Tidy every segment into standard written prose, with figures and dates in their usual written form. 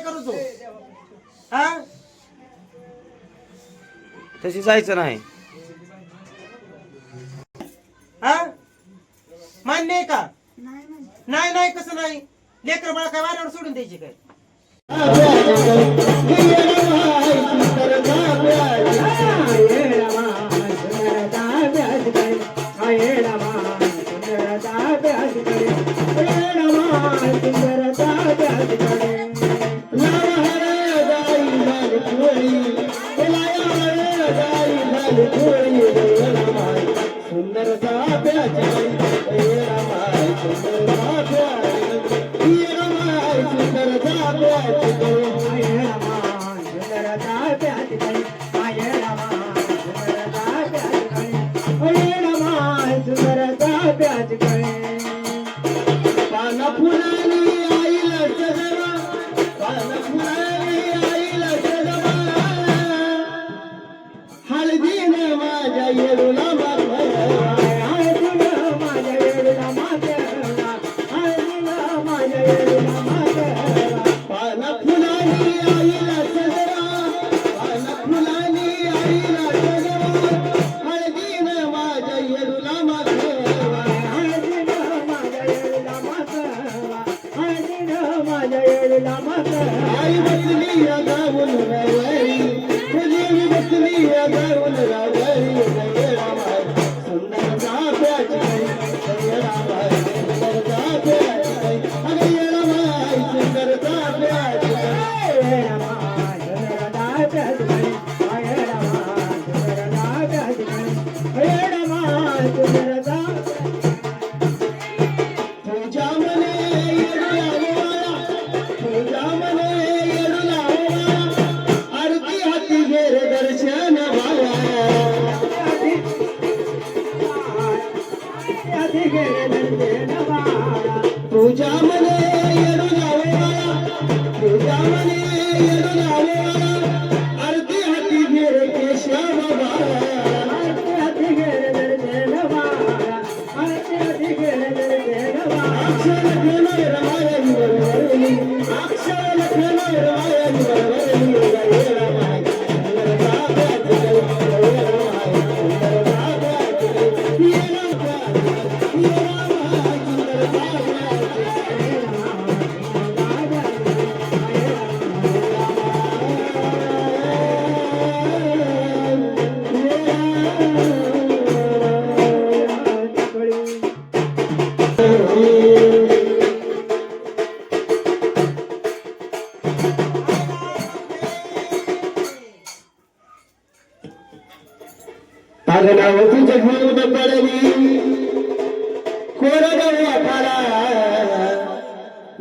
करू तू हा तशी जायचं नाही. हा मान्य आहे का? नाही नाही कसं नाही लेकर बाळा काय वाऱ्यावर सोडून द्यायची काय?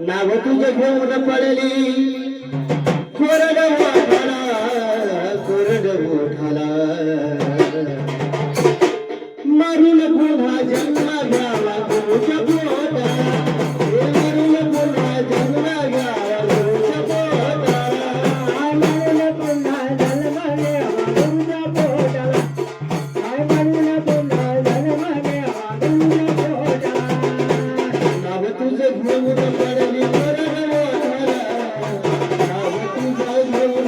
नाव तुझे घेऊन पडली कोरड मोठाला मारून पुन्हा जन्म घ्यावा गुरुच्या पोटाला मारून पुन्हा जन्म घ्यावा गुरुच्या पोटाला मारून पुन्हा जन्म घ्यावा गुरुच्या पोटाला मारून पुन्हा जन्म घ्यावा गुरुच्या पोटाला नाव तुझे घेऊन पडली कोरड मोठाला नाव तुझे घेऊन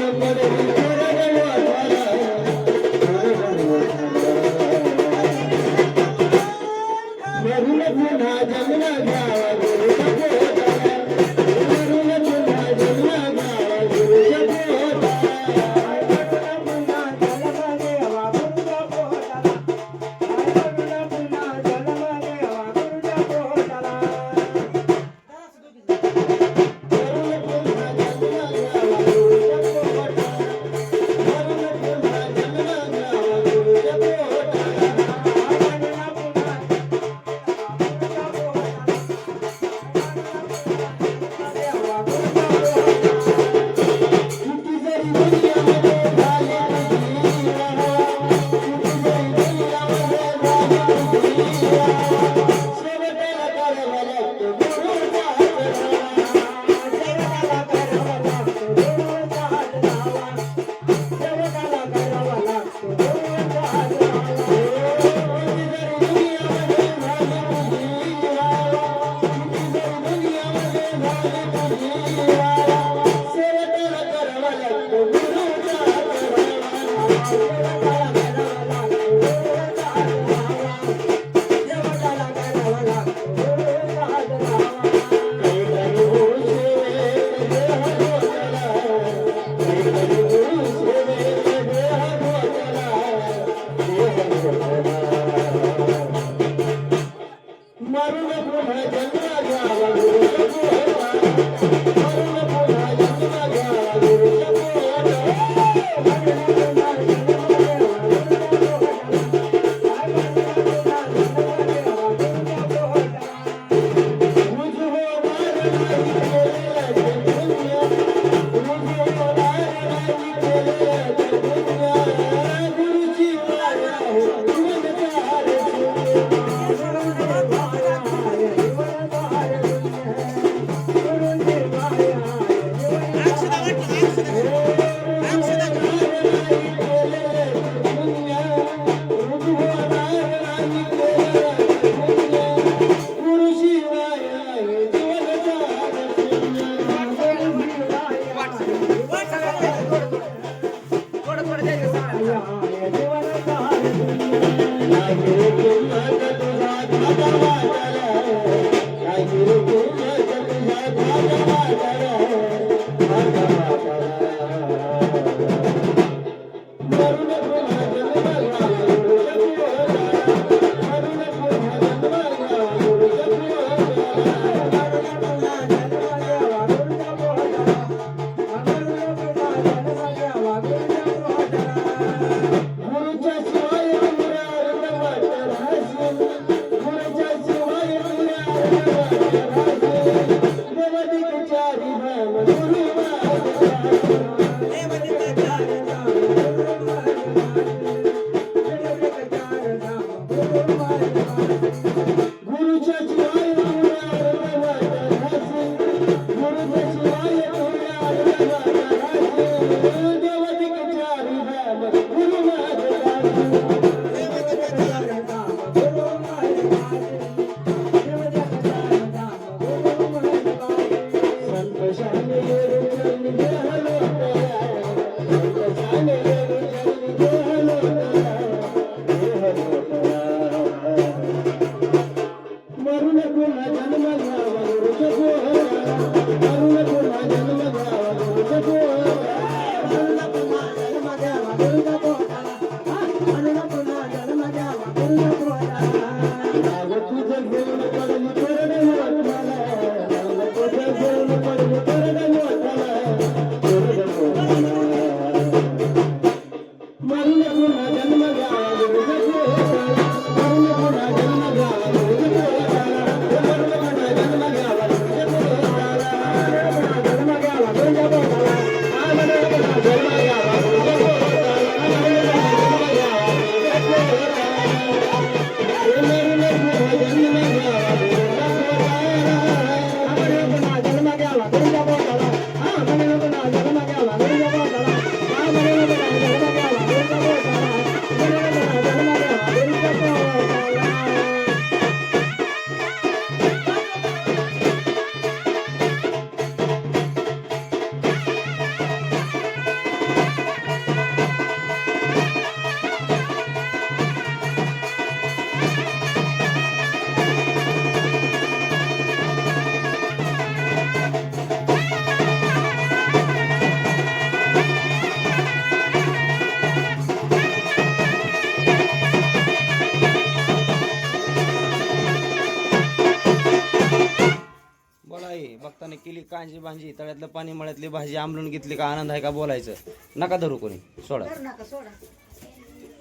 भक्ताने केली कांजी भांजी, तळ्यातलं पाणी मळ्यातली भाजी आमलून घेतली का आनंद आहे का बोलायचं? नका धरू कोणी, सोडा.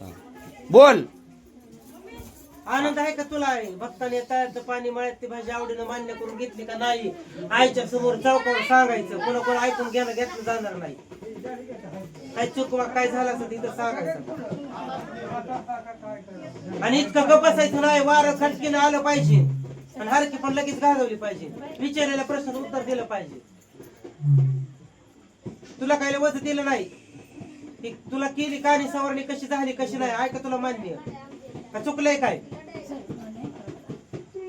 हा. बोल. आनंद आहे का तुला? आहे भक्ताने तळ्यातलं पाणी मळ्यातली भाजी आवडीनं मान्य करून घेतली का नाही? आईच्या समोर चौकावर सांगायचं, कोणा कोण ऐकून घेतलं जाणार नाही. काय चुकवा काय झालं असं तिथं सांगायचं. आणि इतकं गप बसायचं नाही, वारं खटकीनं आलं पाहिजे आणि हरकी पण लगेच घालवली पाहिजे. विचारलेल्या प्रश्नाचं उत्तर दिलं पाहिजे. तुला काय वज दिलं नाही, तुला केली कहाणी सवारणी कशी झाली कशी नाही आहे का तुला मान्य का? चुकलंय काय?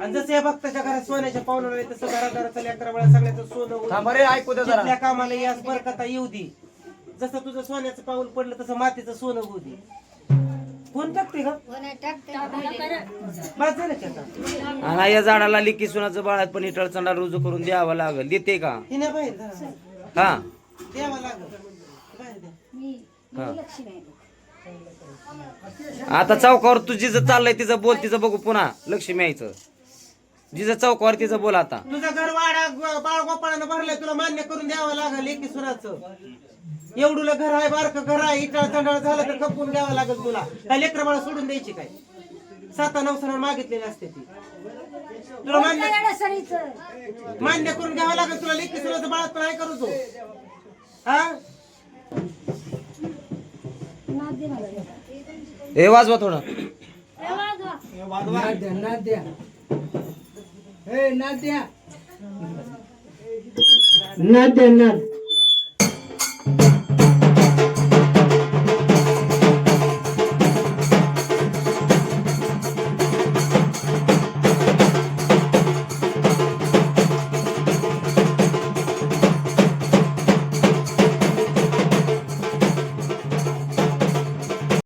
आणि जसं या भक्ताच्या घरात सोन्याच्या पाहुण्याला तसं घरादाराचा लेकरा वेळा सगळ्याचं सोनं त्या कामाला यास बरकता येऊ दे. जसं तुझं सोन्याचं पाऊल पडलं तसं मातीचं सोनं होऊ दे. कोण टाकते का? बस झालं की आता. आणि या झाडाला लिकी सुनाचं बाळात पण इटळ चंडा रुजू करून द्यावं लागल. देते का? हिने बाहेर हा द्यावा लागल बाहेर द्या. हा. आता चौकावर तू जिचं चाललंय तिचं बोल, तिचं बघू पुन्हा लक्ष्मी यायचं. जिचं चौकावर तिचं बोल आता. तुझं घर वाडा बाळगोपाळानं भरलंय, तुला मान्य करून द्यावं लागल एकी सुनाचं. एवढूला घर आहे, बारकं घर आहे, इटाळ तंडाळ झालं तर खपून द्यावं लागल तुला. काय लेकरं बाळा सोडून द्यायची काय? 7-9 सणावर मागितलेली असते ती. तुला मान्य करून घ्यावं लागेल तुला. लेकी सुनाचं बाळात पण आहे करू तू. हा हे वाजवा थोडं. नाद्या